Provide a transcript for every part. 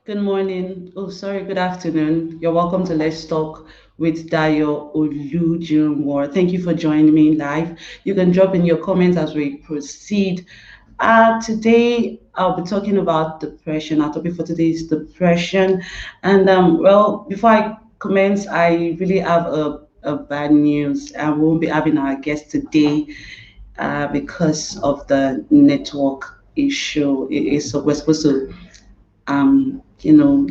Good morning. Oh, sorry, good afternoon. You're welcome to Let's Talk with Dayo Olujuwon. Thank you for joining me live. You can drop in your comments as we proceed. Today, I'll be talking about depression. Our topic for today is depression. And before I commence, I really have a bad news. We won't be having our guest today because of the network issue. We're supposed to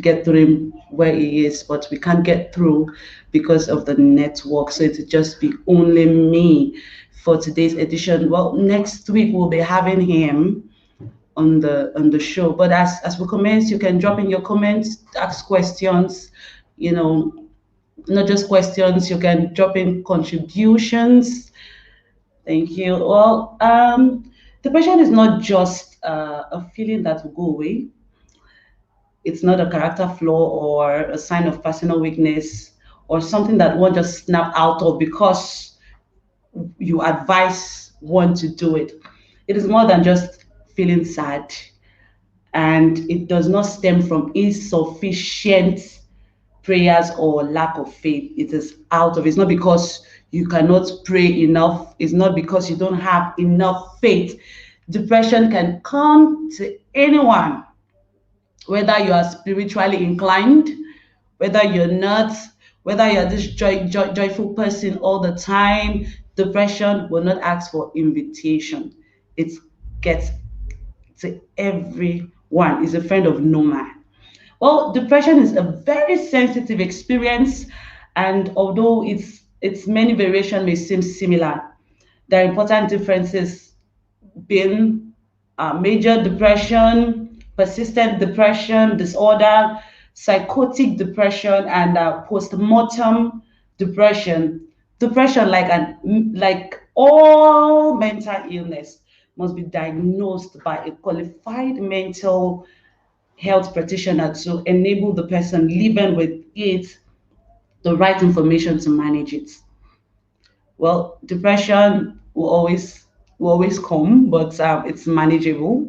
get through him where he is, but we can't get through because of the network. So it'll just be only me for today's edition. Well, next week we'll be having him on the show. But as we commence, you can drop in your comments, ask questions, you know, not just questions, you can drop in contributions. Thank you. Well, depression is not just a feeling that will go away. It's not a character flaw or a sign of personal weakness or something that one just snap out of because you advise one to do it. It is more than just feeling sad, and it does not stem from insufficient prayers or lack of faith. It is out of, it's not because you cannot pray enough, it's not because you don't have enough faith. Depression can come to anyone, whether you are spiritually inclined, whether you're not, whether you're this joyful person all the time. Depression will not ask for invitation. It gets to everyone. It's a friend of no man. Well, depression is a very sensitive experience, and although its many variations may seem similar, there are important differences being major depression, persistent depression disorder, psychotic depression, and postmortem depression. Depression, like all mental illness, must be diagnosed by a qualified mental health practitioner to enable the person living with it the right information to manage it. Well, depression will always come, but it's manageable.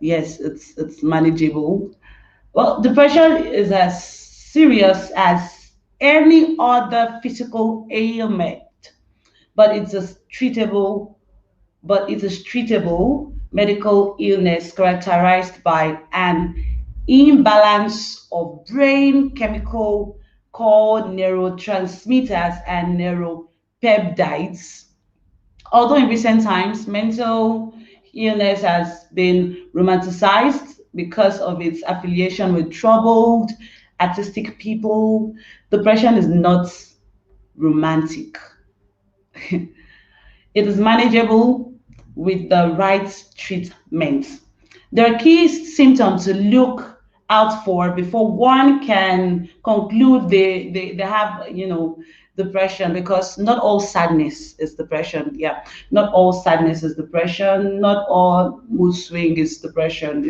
Yes, it's manageable. Well, depression is as serious as any other physical ailment, but it's a treatable medical illness characterized by an imbalance of brain chemical called neurotransmitters and neuropeptides. Although in recent times, mental illness has been romanticized because of its affiliation with troubled, artistic people, depression is not romantic. It is manageable with the right treatment. There are key symptoms to look out for before one can conclude they have, depression, because not all sadness is depression. Yeah, not all sadness is depression. Not all mood swing is depression.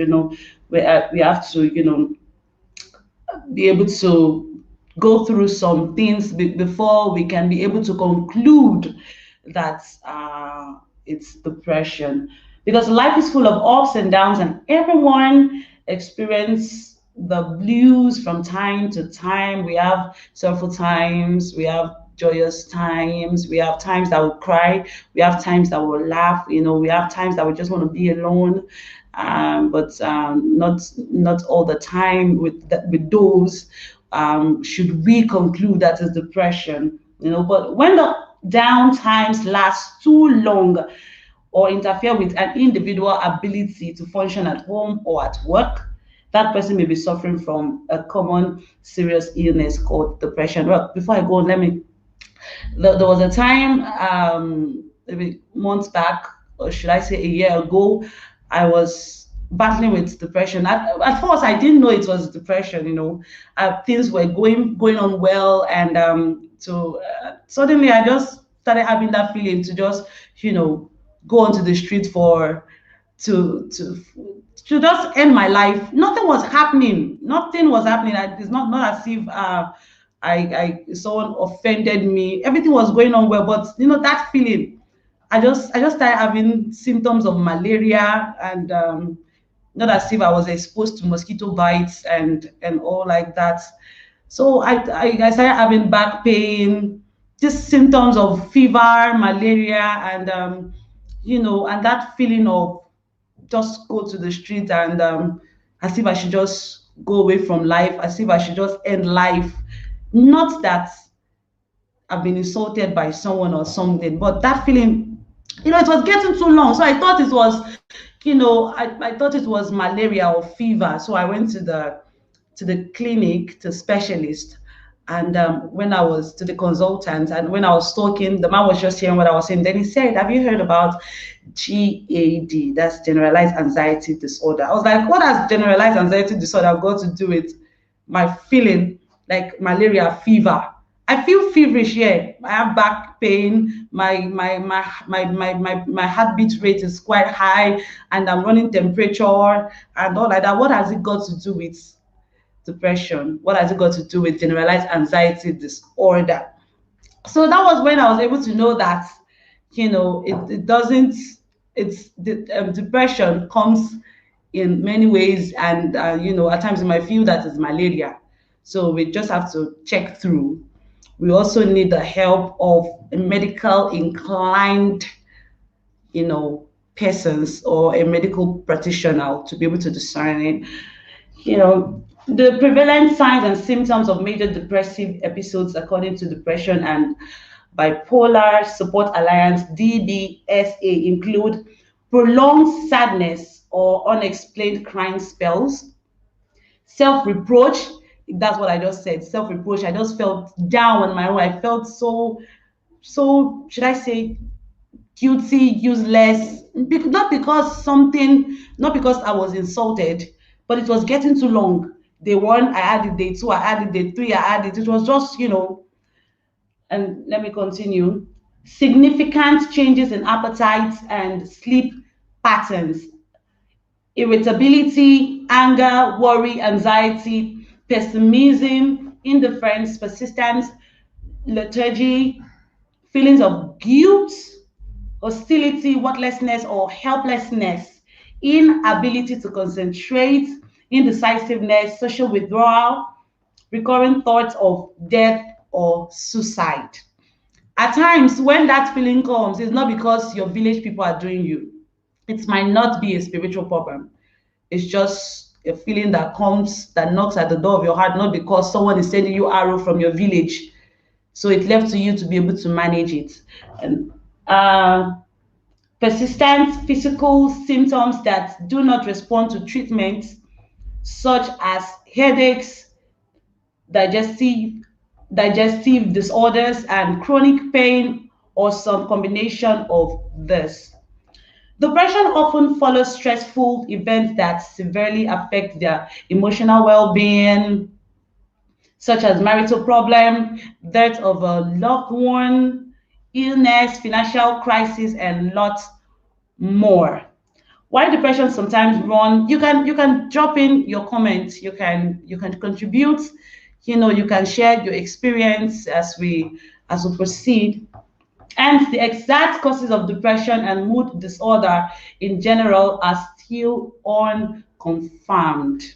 We have to, be able to go through some things before we can be able to conclude that it's depression, because life is full of ups and downs, and everyone experience the blues from time to time. We have sorrowful times, we have joyous times, we have times that will cry, we have times that will laugh, we have times that we just want to be alone, but not all the time with those. Should we conclude that is depression? But when the down times last too long or interfere with an individual ability to function at home or at work, that person may be suffering from a common serious illness called depression. Well, before I go on, there was a time, maybe months back, or should I say a year ago, I was battling with depression. At first, I didn't know it was depression. Things were going on well, and so suddenly I just started having that feeling to just, go onto the street for to just end my life. Nothing was happening. Nothing was happening. It's not as if someone offended me. Everything was going on well, but that feeling, I just started having symptoms of malaria, and not as if I was exposed to mosquito bites and all like that. So I started having back pain, just symptoms of fever, malaria, and and that feeling of just go to the street and as if I should just go away from life, as if I should just end life. Not that I've been insulted by someone or something, but that feeling, it was getting too long. So I thought it was, I thought it was malaria or fever. So I went to the clinic, to specialist. And when I was to the consultant, and when I was talking, the man was just hearing what I was saying. Then he said, "Have you heard about GAD? That's generalized anxiety disorder." I was like, "What has generalized anxiety disorder got to do with my feeling like malaria fever?" I feel feverish here. I have back pain. My heartbeat rate is quite high, and I'm running temperature and all like that. What has it got to do with depression? What has it got to do with generalized anxiety disorder? So that was when I was able to know that, it doesn't, it's the depression comes in many ways, and at times you might feel that it's malaria. So we just have to check through. We also need the help of a medical inclined, persons or a medical practitioner to be able to discern it. The prevalent signs and symptoms of major depressive episodes, according to Depression and Bipolar Support Alliance (DBSA), include prolonged sadness or unexplained crying spells, self-reproach. That's what I just said. Self-reproach. I just felt down on my own. I felt so, should I say, guilty, useless, not because I was insulted, but it was getting too long. Day one, I added day two, I added day three, I added. It was just, and let me continue. Significant changes in appetite and sleep patterns, irritability, anger, worry, anxiety, pessimism, indifference, persistence, lethargy, feelings of guilt, hostility, worthlessness, or helplessness, inability to concentrate, indecisiveness, social withdrawal, recurring thoughts of death or suicide. At times, when that feeling comes, it's not because your village people are doing you. It might not be a spiritual problem. It's just a feeling that comes, that knocks at the door of your heart, not because someone is sending you arrow from your village. So it's left to you to be able to manage it. And persistent physical symptoms that do not respond to treatment, such as headaches, digestive disorders, and chronic pain, or some combination of this. Depression often follows stressful events that severely affect their emotional well-being, such as marital problem, death of a loved one, illness, financial crisis, and lots more. Why depression sometimes run? You can drop in your comments. You can contribute. You can share your experience as we proceed. And the exact causes of depression and mood disorder in general are still unconfirmed.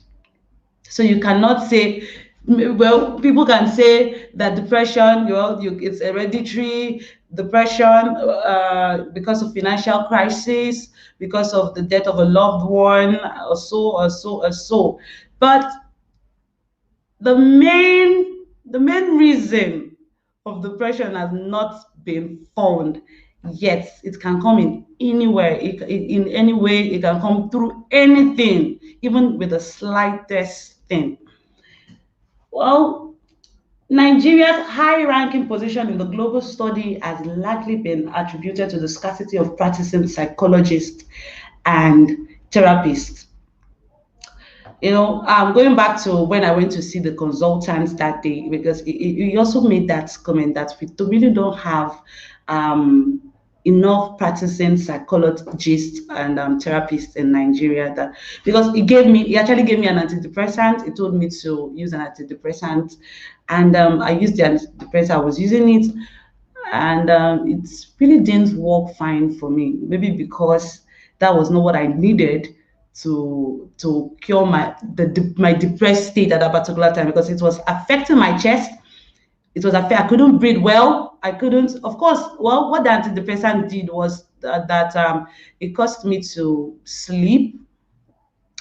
So you cannot say, well, people can say that depression, it's hereditary, depression because of financial crisis, because of the death of a loved one, or so, or so, or so. But the main reason of depression has not been found yet. It can come in anywhere, in any way. It can come through anything, even with the slightest thing. Well, Nigeria's high-ranking position in the global study has largely been attributed to the scarcity of practicing psychologists and therapists. Going back to when I went to see the consultant that day, because he also made that comment that we really don't have enough practicing psychologists and therapists in Nigeria. That because he actually gave me an antidepressant. He told me to use an antidepressant, and I used the antidepressant. I was using it, and it really didn't work fine for me. Maybe because that was not what I needed. to cure my depressed state at that particular time, because it was affecting my chest. It was affect. I couldn't breathe well. I couldn't. Of course, well, what the antidepressant did was that it caused me to sleep,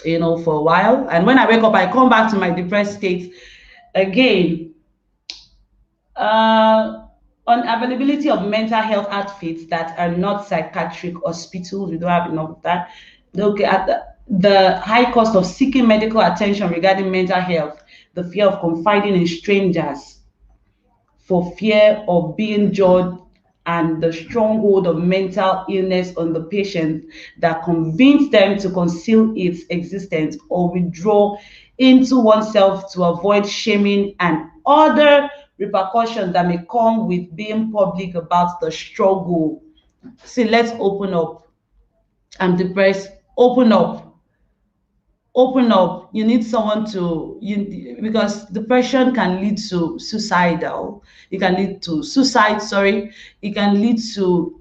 for a while. And when I wake up, I come back to my depressed state again. Unavailability of mental health outfits that are not psychiatric hospitals. We don't have enough of that. Okay, at the high cost of seeking medical attention regarding mental health, the fear of confiding in strangers for fear of being judged, and the stronghold of mental illness on the patient that convince them to conceal its existence or withdraw into oneself to avoid shaming and other repercussions that may come with being public about the struggle. See, let's open up. I'm depressed. Open up. Open up. You need someone to you, because depression can lead to suicidal. It can lead to suicide. Sorry, it can lead to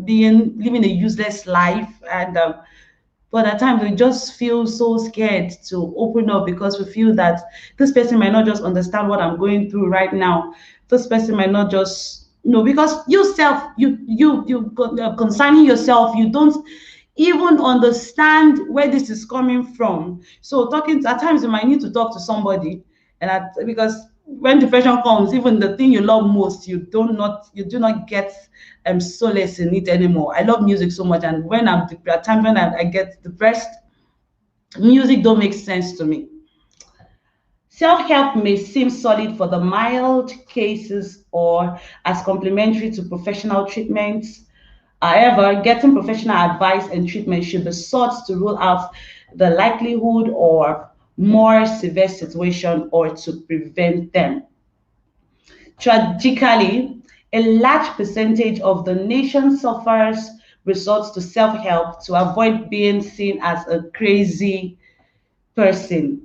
being living a useless life. And but at times we just feel so scared to open up, because we feel that this person might not just understand what I'm going through right now. This person might not just because yourself, concerning yourself, you don't even understand where this is coming from. So talking at times you might need to talk to somebody, because when depression comes, even the thing you love most, you do not get solace in it anymore. I love music so much, and when at times when I get depressed, music don't make sense to me. Self-help may seem solid for the mild cases or as complementary to professional treatments. However, getting professional advice and treatment should be sought to rule out the likelihood or more severe situation or to prevent them. Tragically, a large percentage of the nation suffers resorts to self-help to avoid being seen as a crazy person.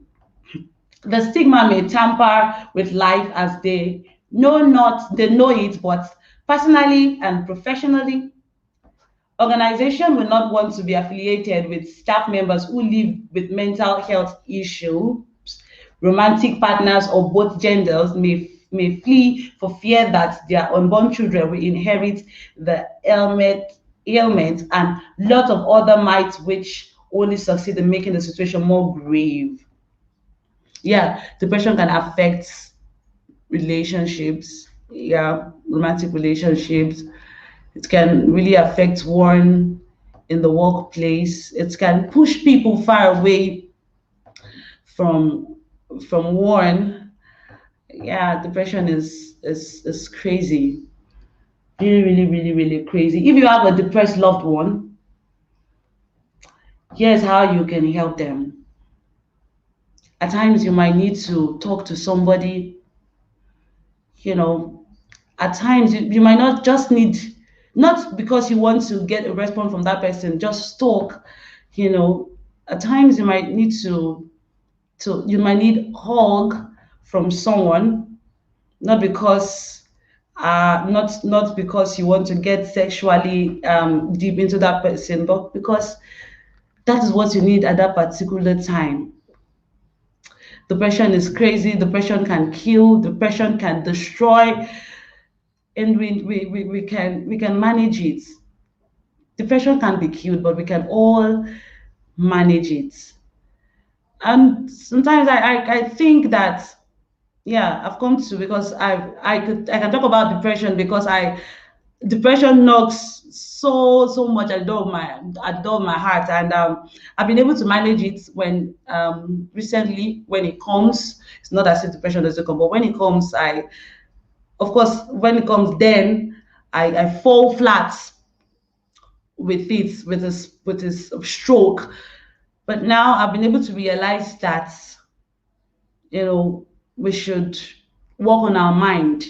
The stigma may tamper with life as they know it, but personally and professionally, organization will not want to be affiliated with staff members who live with mental health issues. Romantic partners of both genders may flee for fear that their unborn children will inherit the ailment and lots of other mites which only succeed in making the situation more grave. Yeah, depression can affect relationships. Yeah, romantic relationships. It can really affect one in the workplace. It can push people far away from one. Yeah, depression is crazy. Really, really, really, really crazy. If you have a depressed loved one, here's how you can help them. At times you might need to talk to somebody, you know. At times you might not just need, not because you want to get a response from that person, just talk, you know. At times you might need you might need hug from someone, not because not because you want to get sexually deep into that person, but because that is what you need at that particular time. Depression is crazy. Depression can kill. Depression can destroy, and we can manage it. Depression can be killed, but we can all manage it. And sometimes I think that, yeah, I've come to, because I can talk about depression, because depression knocks so much at the door of my heart. And I've been able to manage it when recently, when it comes. It's not as if depression doesn't come, but when it comes, of course, when it comes, then I fall flat with this stroke. But now I've been able to realize that, we should work on our mind.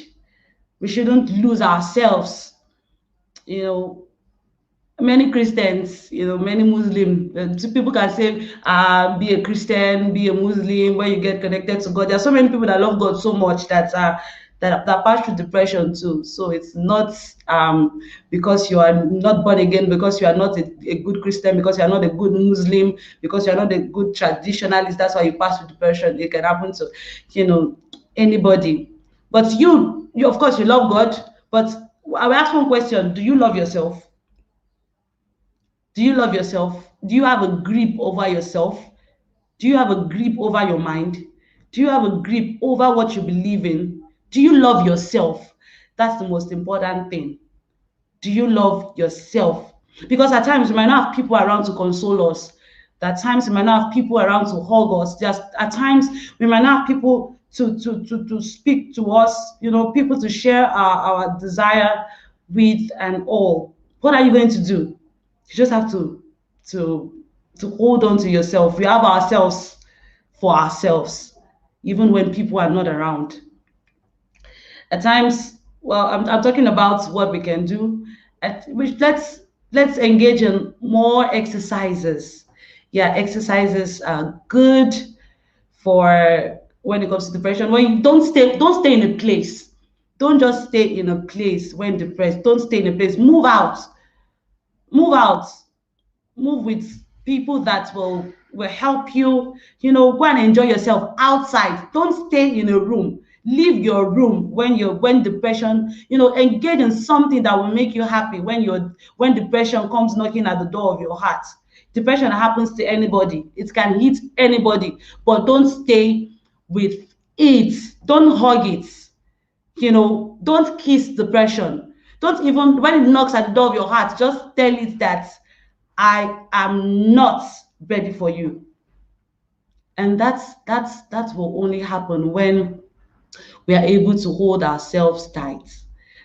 We shouldn't lose ourselves. You know, many Christians, many Muslim people can say, be a Christian, be a Muslim, where you get connected to God. There are so many people that love God so much that that pass through depression too. So it's not because you are not born again, because you are not a good Christian, because you are not a good Muslim, because you are not a good traditionalist. That's why you pass through depression. It can happen to, anybody. But you of course you love God. But I will ask one question: do you love yourself? Do you love yourself? Do you have a grip over yourself? Do you have a grip over your mind? Do you have a grip over what you believe in? Do you love yourself? That's the most important thing. Do you love yourself? Because at times we might not have people around to console us. At times we might not have people around to hug us. Just at times we might not have people to speak to us, people to share our desire with and all. What are you going to do? You just have to to hold on to yourself. We have ourselves for ourselves, even when people are not around. At times, well, I'm talking about what we can do. Let's engage in more exercises. Yeah, exercises are good for when it comes to depression. When you don't stay in a place. Don't just stay in a place when depressed. Don't stay in a place. Move out, move with people that will help you. Go and enjoy yourself outside. Don't stay in a room. Leave your room when depression. Engage in something that will make you happy when depression comes knocking at the door of your heart. Depression happens to anybody. It can hit anybody, but don't stay with it. Don't hug it. Don't kiss depression. Don't, even when it knocks at the door of your heart, just tell it that I am not ready for you. And that will only happen when we are able to hold ourselves tight.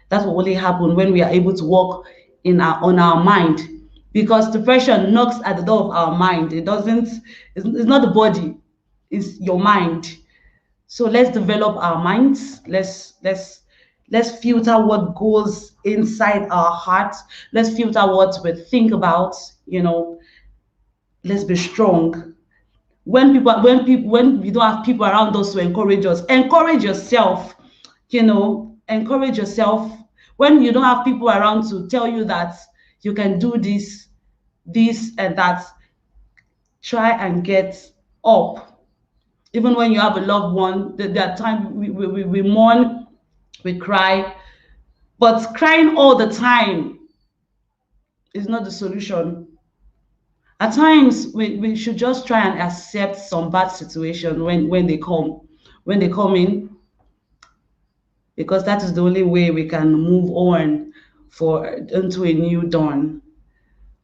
That will only happen when we are able to work on our mind. Because depression knocks at the door of our mind. It's not the body, it's your mind. So let's develop our minds. Let's filter what goes inside our hearts. Let's filter what we think about. Let's be strong. When we don't have people around us to encourage us, encourage yourself. Encourage yourself. When you don't have people around to tell you that you can do this and that, try and get up. Even when you have a loved one, there are times we mourn, we cry, but crying all the time is not the solution. At times we should just try and accept some bad situation when they come in, because that is the only way we can move on into a new dawn.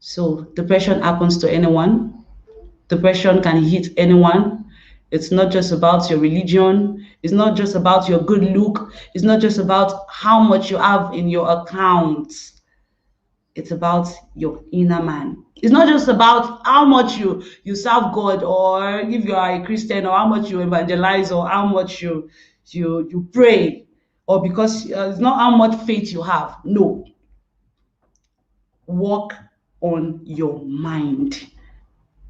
So depression happens to anyone. Depression can hit anyone. It's not just about your religion. It's not just about your good look. It's not just about how much you have in your account. It's about your inner man. It's not just about how much you serve God, or if you are a Christian, or how much you evangelize, or how much you pray, or because it's not how much faith you have. No. Work on your mind.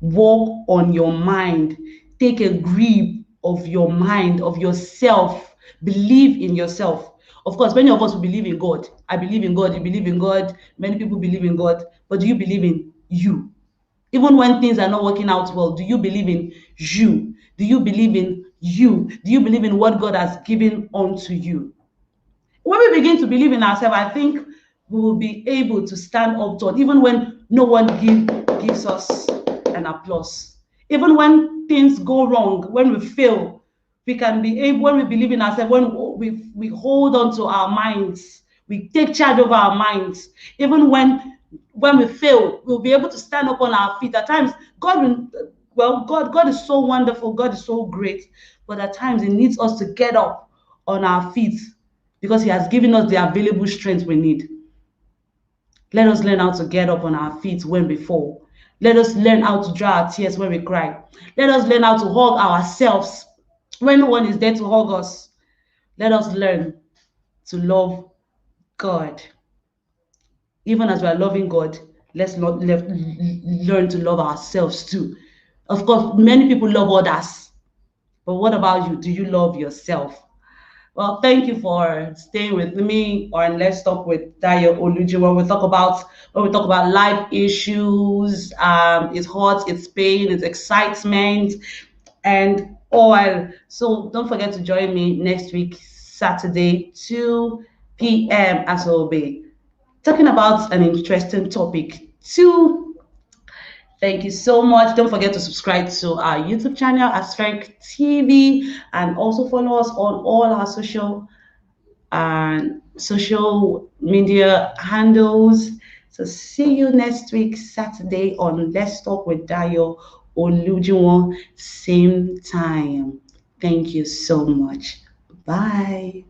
Work on your mind. Take a grip of your mind, of yourself. Believe in yourself. Of course, many of us will believe in God. I believe in God. You believe in God. Many people believe in God. But do you believe in you? Even when things are not working out well, do you believe in you? Do you believe in you? Do you believe in what God has given unto you? When we begin to believe in ourselves, I think we will be able to stand up tall, even when no one gives us an applause. Even when things go wrong, when we fail, we can be able, when we believe in ourselves, when we hold on to our minds, we take charge of our minds. Even when we fail, we'll be able to stand up on our feet. At times, God is so wonderful, God is so great, but at times He needs us to get up on our feet because He has given us the available strength we need. Let us learn how to get up on our feet when we fall. Let us learn how to dry our tears when we cry. Let us learn how to hug ourselves when no one is there to hug us. Let us learn to love God. Even as we are loving God, let's learn to love ourselves too. Of course, many people love others, but what about you? Do you love yourself? Well, thank you for staying with me on Let's Talk with Dayo Olujuwon. When we talk about life issues, its hot, its pain, its excitement, and all. So don't forget to join me next week, Saturday, 2 p.m. as will be talking about an interesting topic too. Thank you so much. Don't forget to subscribe to our YouTube channel, Aspheric TV, and also follow us on all our social media handles. So see you next week, Saturday, on Let's Talk with Dayo Olujuwon, same time. Thank you so much. Bye.